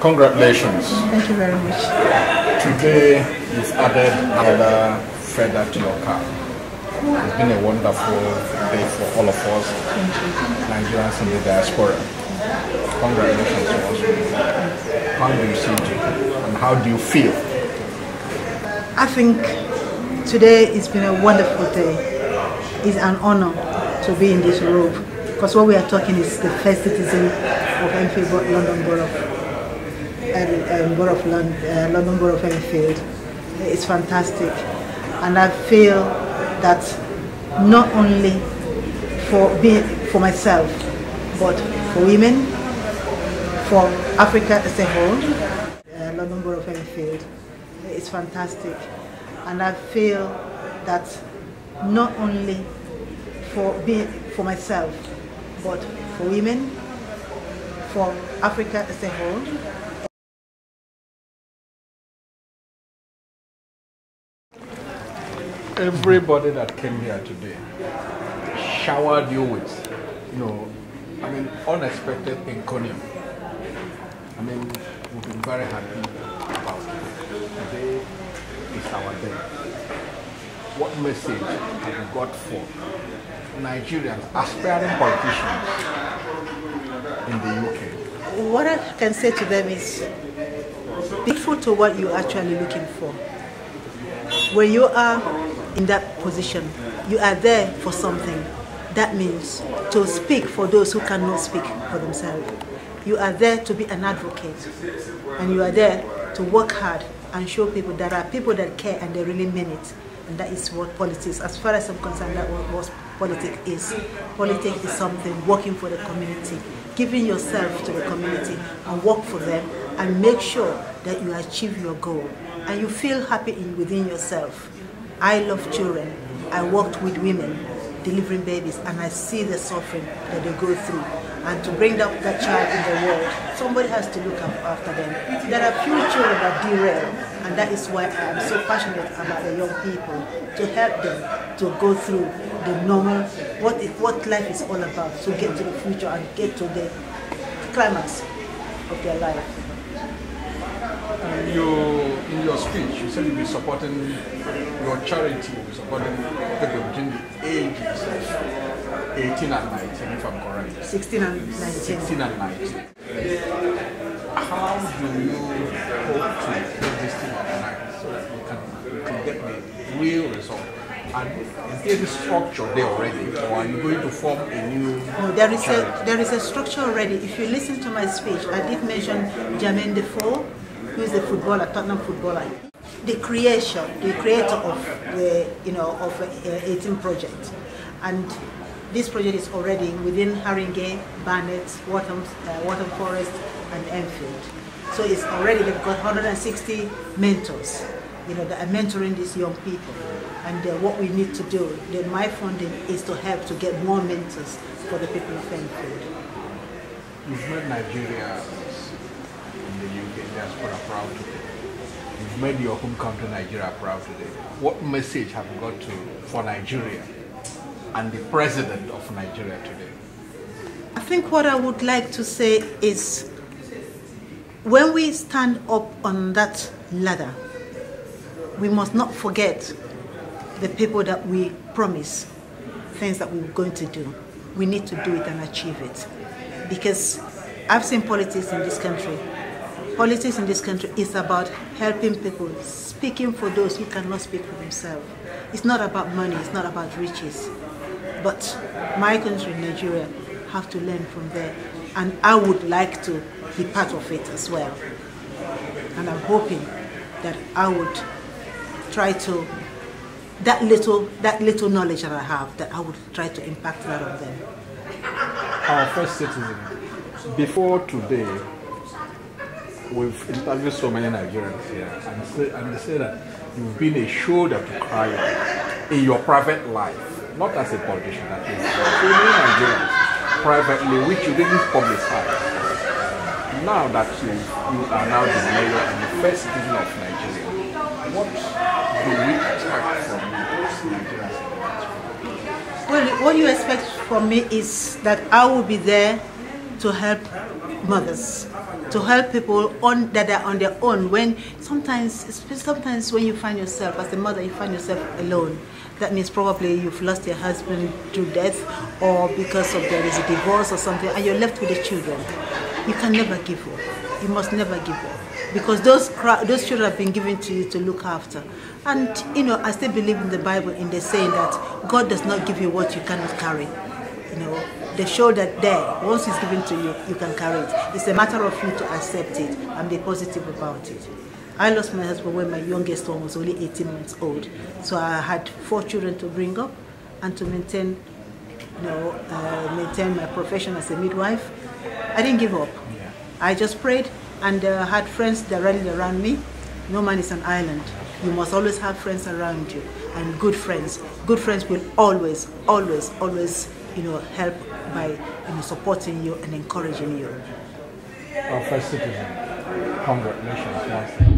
Congratulations. Thank you very much. Today you've added another feather to your cap. It's been a wonderful day for all of us, Nigerians in the diaspora. Congratulations to us. How do you see it and how do you feel? I think today has been a wonderful day. It's an honor to be in this room because what we are talking is the first citizen of Enfield, London Borough London Borough of Enfield. It's fantastic, and I feel that not only for myself, but for women, for Africa as a whole. London Borough of Enfield. It's fantastic, and I feel that not only for myself, but for women, for Africa as a whole. Everybody that came here today showered you with, unexpected encomium. We've been very happy about it. Today is our day. What message have you got for Nigerians, aspiring politicians in the UK? What I can say to them is, be true to what you're actually looking for. When you are in that position, you are there for something. That means to speak for those who cannot speak for themselves. You are there to be an advocate, and you are there to work hard and show people there are people that care and they really mean it. And that is what politics, as far as I'm concerned, that what politics is. Politics is something working for the community, giving yourself to the community and work for them and make sure that you achieve your goal and you feel happy within yourself. I love children. I worked with women delivering babies, and I see the suffering that they go through. And to bring up that child in the world, somebody has to look after them. There are few children that derail, and that is why I am so passionate about the young people, to help them to go through the normal, what life is all about, to get to the future and get to the climax of their life. In your speech, you said you'll be supporting your charity, you'll be supporting people between the ages of 18 and 19, if I'm correct. 16 and 19. 16 and 19. How do you hope to get this thing organized so that you can get the real result? And is there a structure there already, or are you going to form a new charity? There is a structure already. If you listen to my speech, I did mention Jermaine Defoe, who is a footballer, Tottenham footballer. The creator of the 18 project, and this project is already within Haringey, Barnet, Waltham Forest, and Enfield. So it's already, they've got 160 mentors, that are mentoring these young people. And what we need to do, my funding is to help to get more mentors for the people of Enfield. You've made Nigeria in the UK diaspora proud today. You've made your home country Nigeria proud today. What message have you got for Nigeria and the president of Nigeria today? I think what I would like to say is, when we stand up on that ladder, we must not forget the people that we promise things that we're going to do. We need to do it and achieve it. Because I've seen politics in this country. Politics in this country is about helping people, speaking for those who cannot speak for themselves. It's not about money, it's not about riches. But my country, Nigeria, have to learn from there. And I would like to be part of it as well. And I'm hoping that I would try to, that little knowledge that I have, that I would try to impact that on them. Our first citizen, before today, we've interviewed so many Nigerians here, and they say that you've been a shoulder to cry on in your private life, not as a politician, at least. So many Nigerians privately, which you didn't publicize. Now that you are now the mayor and the first citizen of Nigeria, what do we expect from Nigerians? Well, what you expect from me is that I will be there to help mothers, to help people that are on their own. When sometimes when you find yourself as a mother, you find yourself alone. That means probably you've lost your husband through death, or because of there is a divorce or something, and you're left with the children. You can never give up. You must never give up, because those children have been given to you to look after. And I still believe in the Bible in the saying that God does not give you what you cannot carry. They show that there, once it's given to you, you can carry it. It's a matter of you to accept it and be positive about it. I lost my husband when my youngest one was only 18 months old. So I had 4 children to bring up and to maintain my profession as a midwife. I didn't give up. I just prayed and had friends that rallied around me. No man is an island. You must always have friends around you, and good friends. Good friends will always, always, always, help by supporting you and encouraging you. Our first citizen, congratulations.